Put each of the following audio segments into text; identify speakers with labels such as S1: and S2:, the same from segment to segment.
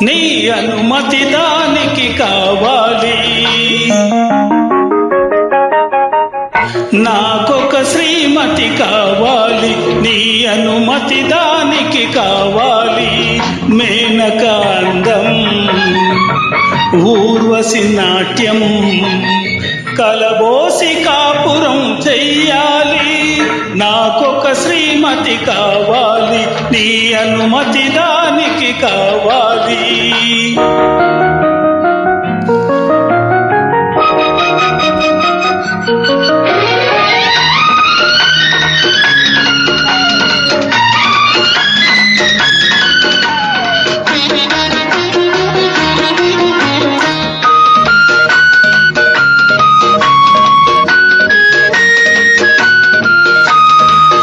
S1: నీ అనుమతి దానికి కావాలి. నాకొక శ్రీమతి కావాలి, నీ అనుమతి దానికి కావాలి. మేనక అందం, ఊర్వశి నాట్యం, కలబోసి కాపురం చెయ్యాలి. నాకొక శ్రీమతి కావాలి, నీ అనుమతి దానికి కావాలి.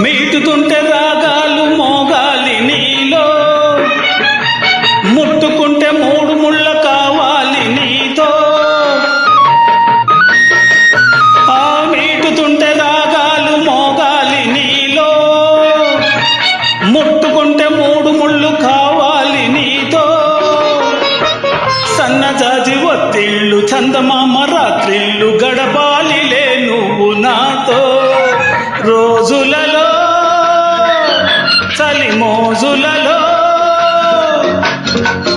S1: మీటుతుంటే రాగాలు మోగాలి నీలో, ముట్టుకుంటే మూడు ముళ్ళ కావాలి నీతో. ఆ మీటుతుంటే రాగాలు మోగాలి నీలో, ముట్టుకుంటే మూడు ముళ్ళు కావాలి నీతో. సన్నజాజి ఒత్తిళ్ళు, చందమామ రాత్రిళ్ళు, గడపాలిలే నువ్వు నాతో. రోజులలో చలి మోజులలో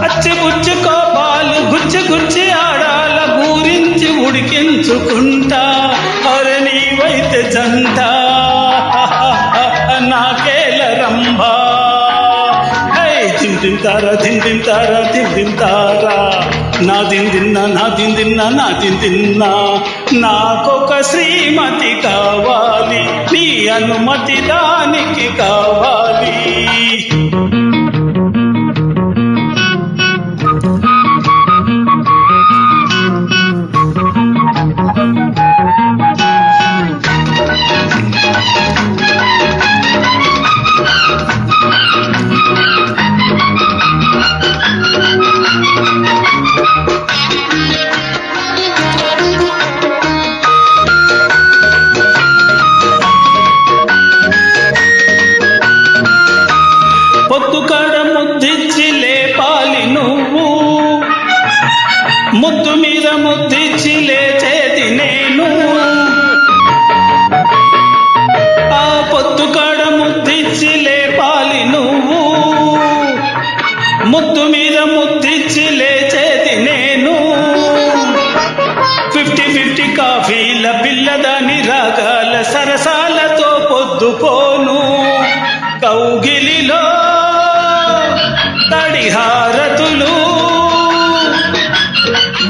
S1: అచ్చిపుచ్చి కోపాలు గుచ్చి గుచ్చి ఆడాల గురించి ఉడికించుకుంటా. అరే నీవైతే జంట నాకేల రంభా. దిందింతారా దిందింతారా దిందింతారా, నా దిందిన్నా నా దిందిన్నా నా దిందిన్నా. నాకొక శ్రీమతి కావాలి, నీ అనుమతి దానికి కావాలి. పొద్దుకాడ ముద్దిచ్చి లేపాలి నువ్వు, ముద్దు మీద ముద్దిచ్చి లేచేది నేను. ఆ పొద్దుకాడ ముద్దిచ్చి లేపాలి నువ్వు, ముద్దు మీద ముద్దిచ్చి లేచేది నేను. 50-50 కాఫీల పిల్లదాని రాగాల సరసాలతో పొద్దుపోను. కౌగిలిలో తడిహారతులు,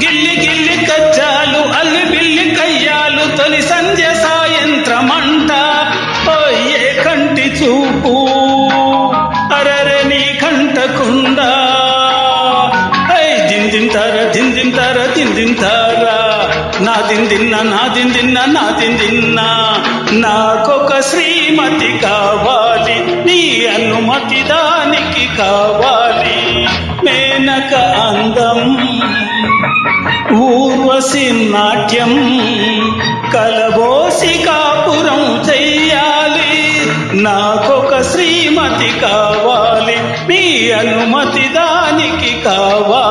S1: గిల్లి గిల్లి కజ్జాలు, అల్లి బిల్లి కయ్యాలు, తొలి సంధ్య సాయంత్రమంట. ఏ కంటి చూపు అరరే నీ కంటకుండా. దిందింతారా దిందింతారా దిందింతారా, నా దిందిన్నా నా దిందిన్నా నా దిందిన్నా. నాకొక శ్రీమతి కావాలి, నీ అనుమతి దానికి కావాలి. మేనక అందం, ఊర్వశి నాట్యం, కలబోసి కాపురం చెయ్యాలి. నాకొక శ్రీమతి కావాలి, నీ అనుమతి దానికి కావాలి.